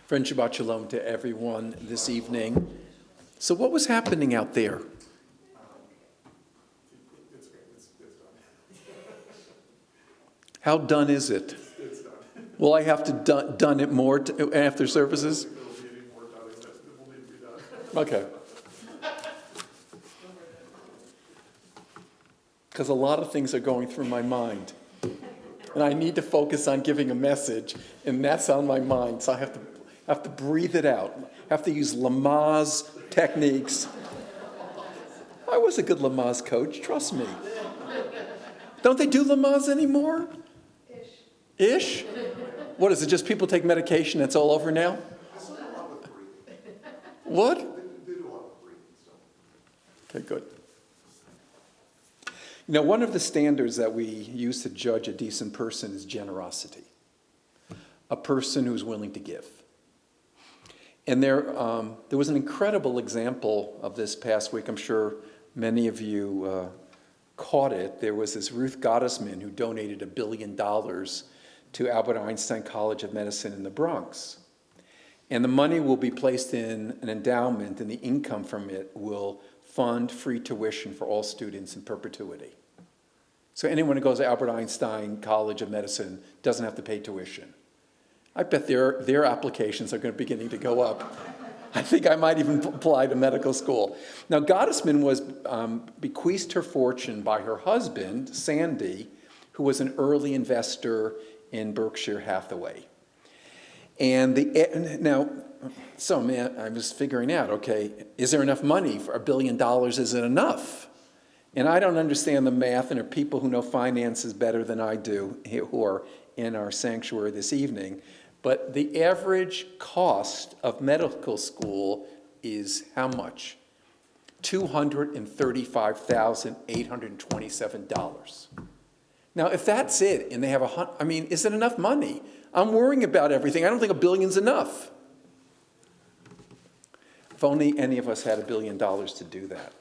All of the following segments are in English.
Friend, Shabbat Shalom to everyone this evening. So what was happening out there? How done is it? It's done. Will I have to done it more after services? Okay. Because a lot of things are going through my mind. And I need to focus on giving a message, and that's on my mind. So I have to breathe it out. I have to use Lamaze techniques. I was a good Lamaze coach, trust me. Don't they do Lamaze anymore? Ish? What is it, just people take medication, it's all over now? What? They do a lot of breathing stuff. Okay, good. You know, one of the standards that we use to judge a decent person is generosity. A person who's willing to give. And there was an incredible example of this past week. I'm sure many of you caught it. There was this Ruth Gottesman who donated $1 billion to Albert Einstein College of Medicine in the Bronx. And the money will be placed in an endowment, and the income from it will fund free tuition for all students in perpetuity. So anyone who goes to Albert Einstein College of Medicine doesn't have to pay tuition. I bet their applications are beginning to go up. I think I might even apply to medical school. Now, Gottesman was bequeathed her fortune by her husband, Sandy, who was an early investor in Berkshire Hathaway. And I was figuring out, okay, is there enough money for $1 billion? Is it enough? And I don't understand the math, and there are people who know finances better than I do who are in our sanctuary this evening. But the average cost of medical school is how much? $235,827. Now, if that's it, and they have is it enough money? I'm worrying about everything. I don't think $1 billion's enough. If only any of us had $1 billion to do that.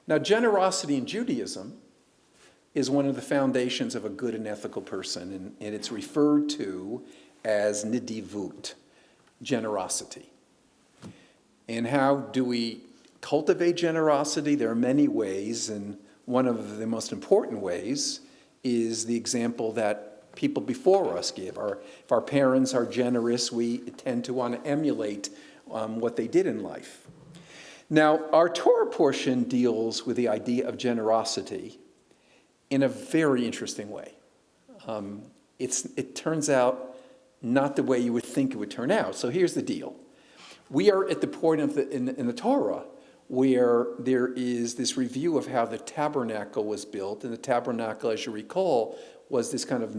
Now, generosity in Judaism is one of the foundations of a good and ethical person, and it's referred to as nidivut, generosity. And how do we cultivate generosity? There are many ways, and one of the most important ways is the example that people before us give. If our parents are generous, we tend to want to emulate what they did in life. Now, our Torah portion deals with the idea of generosity in a very interesting way. It turns out not the way you would think it would turn out. So here's the deal. We are at the point in the Torah where there is this review of how the tabernacle was built. And the tabernacle, as you recall, was this kind of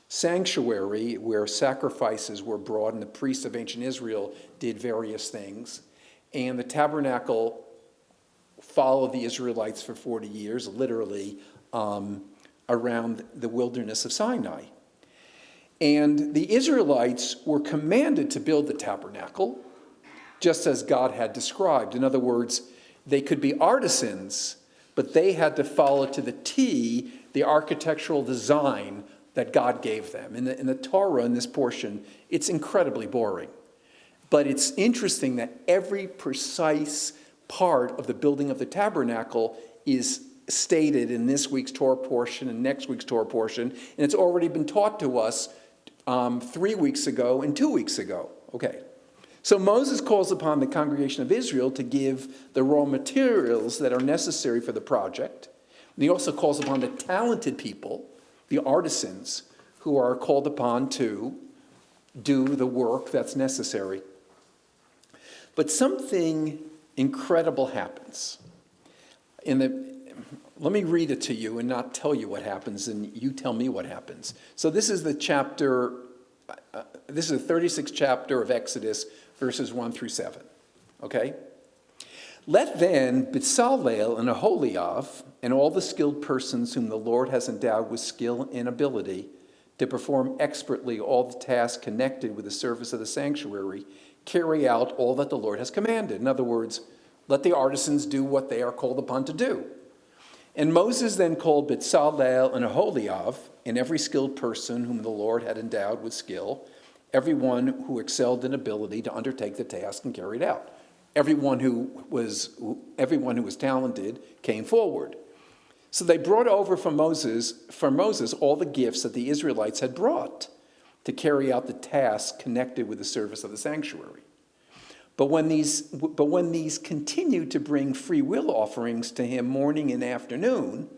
sanctuary where sacrifices were brought, and the priests of ancient Israel did various things. And the tabernacle followed the Israelites for 40 years, literally, around the wilderness of Sinai. And the Israelites were commanded to build the tabernacle, just as God had described. In other words, they could be artisans, but they had to follow to the T the architectural design that God gave them. In the Torah, in this portion, it's incredibly boring. But it's interesting that every precise part of the building of the tabernacle is stated in this week's Torah portion and next week's Torah portion, and it's already been taught to us 3 weeks ago and 2 weeks ago. Okay. So Moses calls upon the congregation of Israel to give the raw materials that are necessary for the project. And he also calls upon the talented people, the artisans, who are called upon to do the work that's necessary. But something incredible happens. Let me read it to you and not tell you what happens, and you tell me what happens. So this is the 36th chapter of Exodus, verses 1 through 7. Okay? Let then Bezalel and Aholiab and all the skilled persons whom the Lord has endowed with skill and ability to perform expertly all the tasks connected with the service of the sanctuary carry out all that the Lord has commanded. In other words, let the artisans do what they are called upon to do. And Moses then called Bezalel and Aholiab and every skilled person whom the Lord had endowed with skill, everyone who excelled in ability to undertake the task and carry it out. Everyone who was talented came forward. So they brought over from Moses all the gifts that the Israelites had brought to carry out the task connected with the service of the sanctuary. But when these continued to bring free will offerings to him morning and afternoon,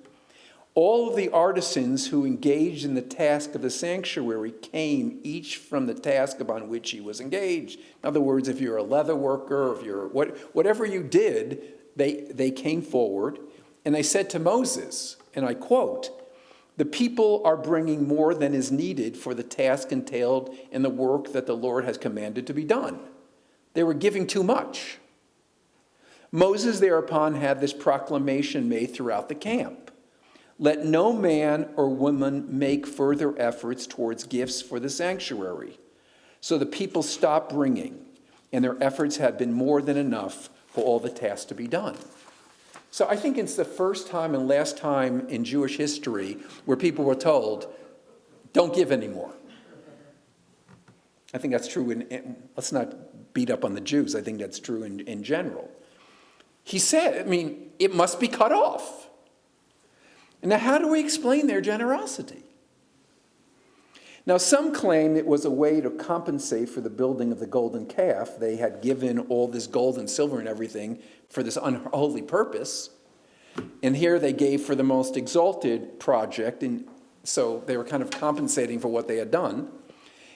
all of the artisans who engaged in the task of the sanctuary came each from the task upon which he was engaged. In other words, if you're a leather worker, if you're whatever you did, they came forward and they said to Moses, and I quote, "The people are bringing more than is needed for the task entailed in the work that the Lord has commanded to be done." They were giving too much. Moses thereupon had this proclamation made throughout the camp. "Let no man or woman make further efforts towards gifts for the sanctuary." So the people stopped bringing, and their efforts had been more than enough for all the tasks to be done. So I think it's the first time and last time in Jewish history where people were told, don't give anymore. I think that's true let's not beat up on the Jews. I think that's true in general. He said, it must be cut off. And now how do we explain their generosity? Now, some claim it was a way to compensate for the building of the golden calf. They had given all this gold and silver and everything for this unholy purpose. And here they gave for the most exalted project, and so they were kind of compensating for what they had done.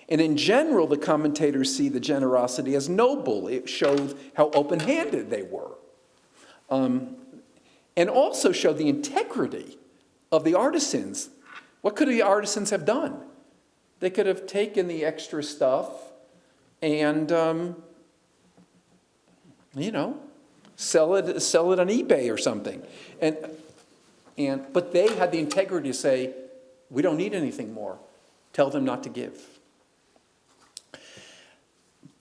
And in general, the commentators see the generosity as noble. It showed how open-handed they were. And also showed the integrity of the artisans. What could the artisans have done? They could have taken the extra stuff and, sell it on eBay or something. But they had the integrity to say, we don't need anything more. Tell them not to give.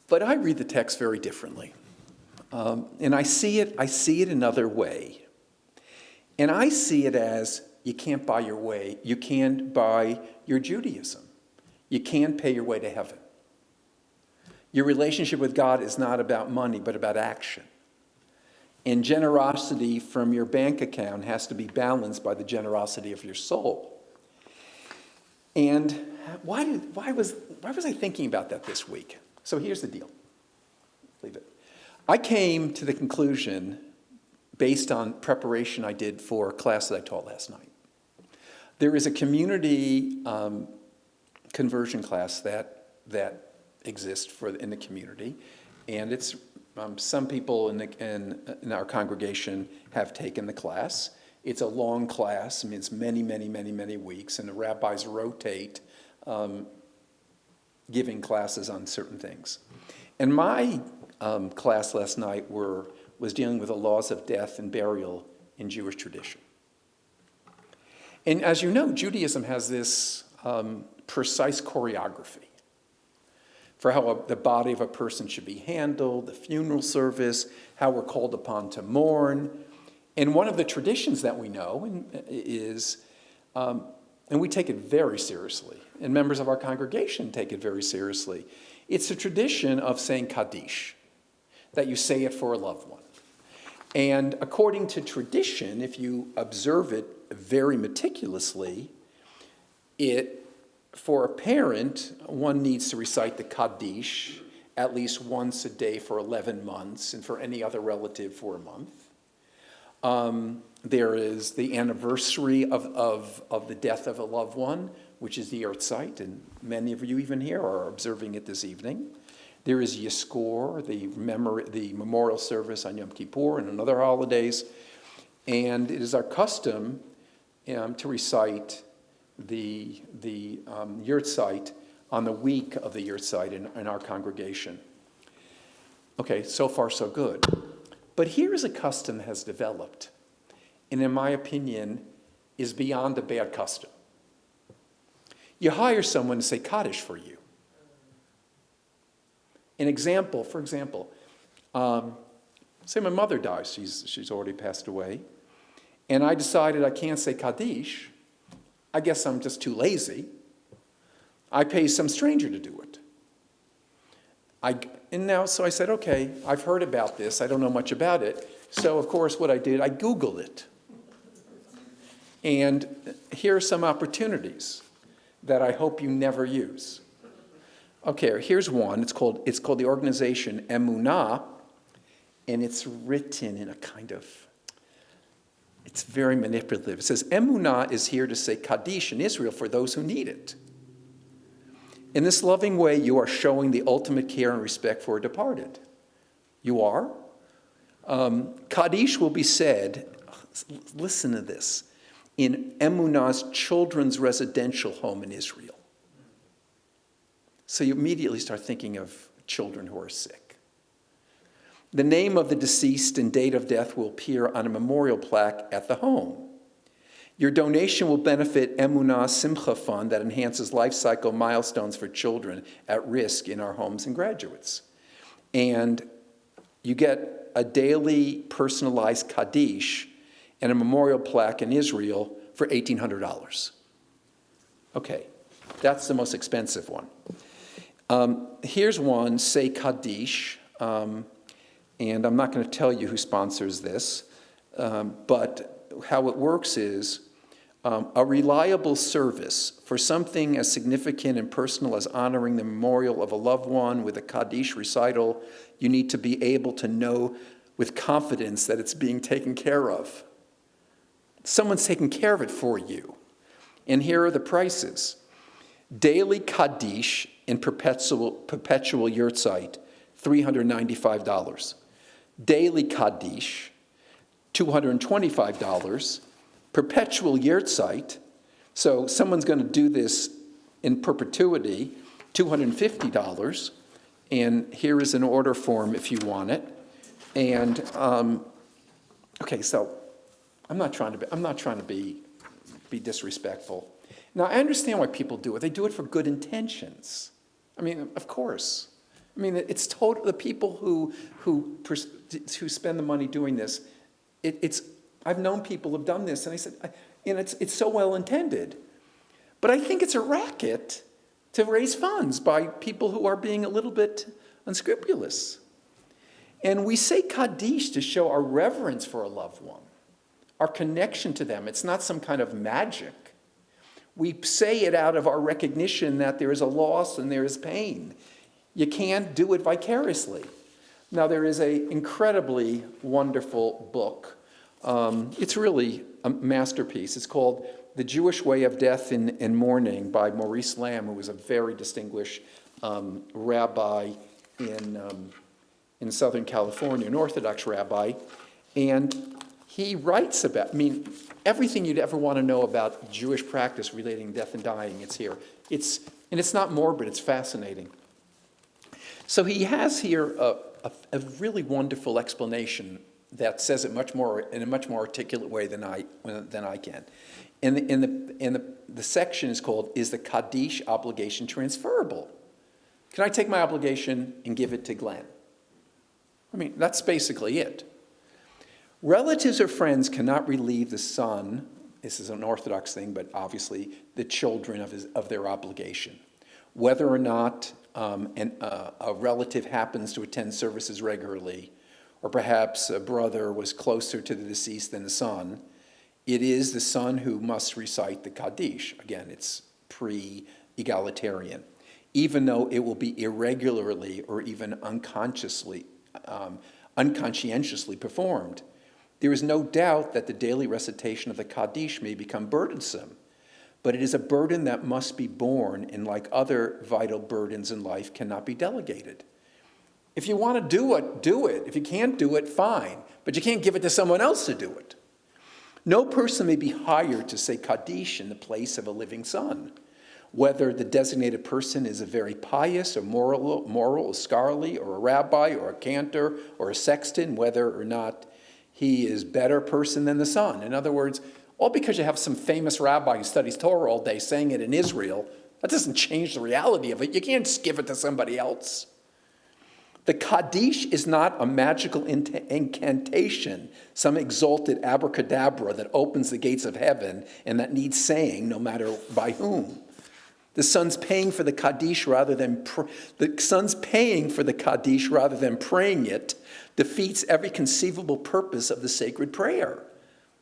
But I read the text very differently. And I see it another way. And I see it as you can't buy your way. You can't buy your Judaism. You can't pay your way to heaven. Your relationship with God is not about money, but about action. And generosity from your bank account has to be balanced by the generosity of your soul. And why was I thinking about that this week? So here's the deal. Leave it. I came to the conclusion, based on preparation I did for a class that I taught last night. There is a community conversion class that exists in the community, and it's some people in our congregation have taken the class. It's a long class. It's many, many, many, many weeks, and the rabbis rotate giving classes on certain things. And my class last night was dealing with the laws of death and burial in Jewish tradition. And as you know, Judaism has this precise choreography for how the body of a person should be handled, the funeral service, how we're called upon to mourn. And one of the traditions that we know is, and we take it very seriously, and members of our congregation take it very seriously, it's a tradition of saying Kaddish, that you say it for a loved one. And according to tradition, if you observe it very meticulously, for a parent, one needs to recite the Kaddish at least once a day for 11 months, and for any other relative for a month. There is the anniversary of the death of a loved one, which is the Yahrzeit, and many of you even here are observing it this evening. There is Yizkor, the memorial service on Yom Kippur and on other holidays. And it is our custom to recite the Yahrzeit on the week of the Yahrzeit in our congregation. Okay, so far so good. But here is a custom that has developed, and in my opinion, is beyond a bad custom. You hire someone to say Kaddish for you. For example, say my mother dies, she's already passed away, and I decided I can't say Kaddish. I guess I'm just too lazy. I pay some stranger to do it. So I said, okay, I've heard about this. I don't know much about it. So, of course, what I did, I Googled it. And here are some opportunities that I hope you never use. Okay, here's one. It's called the organization Emunah, and it's written in a kind of, it's very manipulative. It says, Emunah is here to say Kaddish in Israel for those who need it. In this loving way, you are showing the ultimate care and respect for a departed. You are? Kaddish will be said, listen to this, in Emunah's children's residential home in Israel. So you immediately start thinking of children who are sick. The name of the deceased and date of death will appear on a memorial plaque at the home. Your donation will benefit Emunah Simcha Fund that enhances life cycle milestones for children at risk in our homes and graduates. And you get a daily personalized Kaddish and a memorial plaque in Israel for $1,800. Okay, that's the most expensive one. Here's one, Say Kaddish, and I'm not going to tell you who sponsors this, but how it works is a reliable service for something as significant and personal as honoring the memorial of a loved one with a Kaddish recital. You need to be able to know with confidence that it's being taken care of. Someone's taking care of it for you. And here are the prices. Daily Kaddish in perpetual yurtzeit, $395. Daily Kaddish, $225. Perpetual yurtzeit, so someone's going to do this in perpetuity, $250. And here is an order form if you want it. And okay, so I'm not trying to be disrespectful. Now, I understand why people do it. They do it for good intentions. I mean, of course. I mean, it's total. The people who spend the money doing this, I've known people who've done this, and I said, it's so well intended, but I think it's a racket to raise funds by people who are being a little bit unscrupulous. And we say Kaddish to show our reverence for a loved one, our connection to them. It's not some kind of magic. We say it out of our recognition that there is a loss and there is pain. You can't do it vicariously. Now, there is an incredibly wonderful book. It's really a masterpiece. It's called The Jewish Way of Death and Mourning by Maurice Lamb, who was a very distinguished rabbi in Southern California, an Orthodox rabbi. And he writes about, everything you'd ever want to know about Jewish practice relating to death and dying, it's here. It's not morbid, it's fascinating. So he has here a really wonderful explanation that says it in a much more articulate way than I can. And the section is called, Is the Kaddish Obligation Transferable? Can I take my obligation and give it to Glenn? That's basically it. Relatives or friends cannot relieve the son, this is an Orthodox thing, but obviously the children of their obligation. Whether or not a relative happens to attend services regularly, or perhaps a brother was closer to the deceased than the son, it is the son who must recite the Kaddish. Again, it's pre-egalitarian, even though it will be irregularly or even unconscientiously performed. There is no doubt that the daily recitation of the Kaddish may become burdensome, but it is a burden that must be borne, and like other vital burdens in life, cannot be delegated. If you want to do it, do it. If you can't do it, fine. But you can't give it to someone else to do it. No person may be hired to say Kaddish in the place of a living son, whether the designated person is a very pious or moral, scholarly, or a rabbi, or a cantor, or a sexton, whether or not he is a better person than the son. In other words, all because you have some famous rabbi who studies Torah all day saying it in Israel, that doesn't change the reality of it. You can't just give it to somebody else. The Kaddish is not a magical incantation, some exalted abracadabra that opens the gates of heaven and that needs saying no matter by whom. The son's paying for the Kaddish rather than praying it defeats every conceivable purpose of the sacred prayer.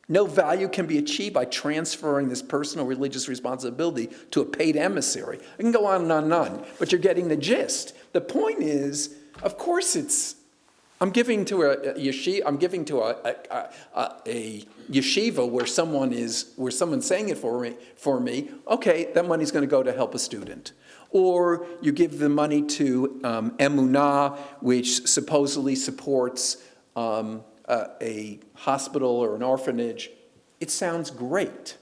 No value can be achieved by transferring this personal religious responsibility to a paid emissary. I can go on and on and on, but you're getting the gist. The point is, of course I'm giving to a yeshiva, I'm giving to a yeshiva where someone's saying it for me, okay, that money's going to go to help a student. Or you give the money to Emunah, which supposedly supports a hospital or an orphanage. It sounds great.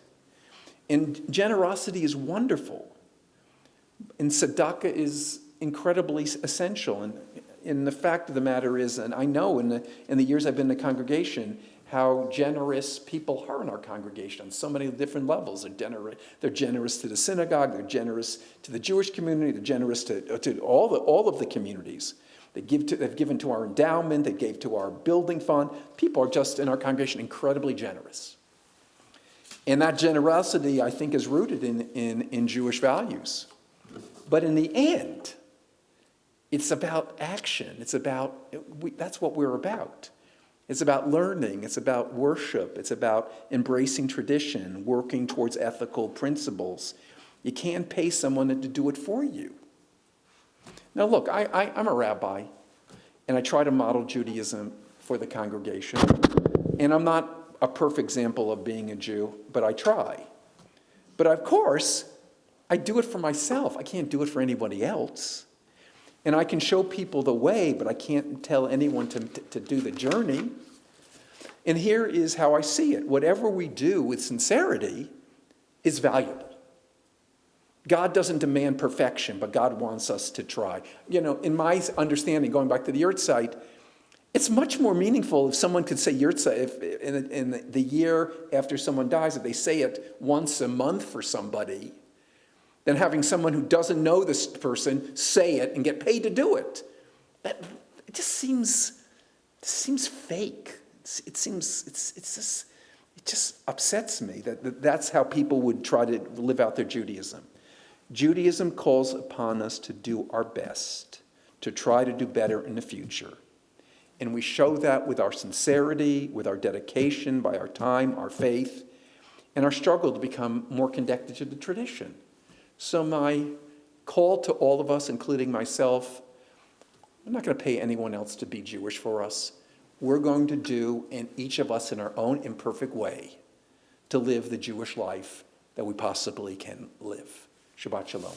And generosity is wonderful. And tzedakah is incredibly essential. And the fact of the matter is, and I know in the years I've been in the congregation, how generous people are in our congregation on so many different levels. They're generous to the synagogue, they're generous to the Jewish community, they're generous to all of the communities. They've given to our endowment, they gave to our building fund. People are just in our congregation incredibly generous. And that generosity, I think, is rooted in Jewish values. But in the end, it's about action. That's what we're about. It's about learning. It's about worship. It's about embracing tradition, working towards ethical principles. You can't pay someone to do it for you. Now look, I'm a rabbi, and I try to model Judaism for the congregation. And I'm not a perfect example of being a Jew, but I try. But of course, I do it for myself. I can't do it for anybody else. And I can show people the way, but I can't tell anyone to do the journey. And here is how I see it. Whatever we do with sincerity is valuable. God doesn't demand perfection, but God wants us to try. In my understanding, going back to the yahrzeit, it's much more meaningful if someone could say yahrzeit, if in the year after someone dies, if they say it once a month for somebody, than having someone who doesn't know this person say it and get paid to do it. It just seems fake. It just upsets me that's how people would try to live out their Judaism. Judaism calls upon us to do our best, to try to do better in the future. And we show that with our sincerity, with our dedication, by our time, our faith, and our struggle to become more connected to the tradition. So my call to all of us, including myself, I'm not going to pay anyone else to be Jewish for us. We're going to do, and each of us in our own imperfect way, to live the Jewish life that we possibly can live. Shabbat Shalom.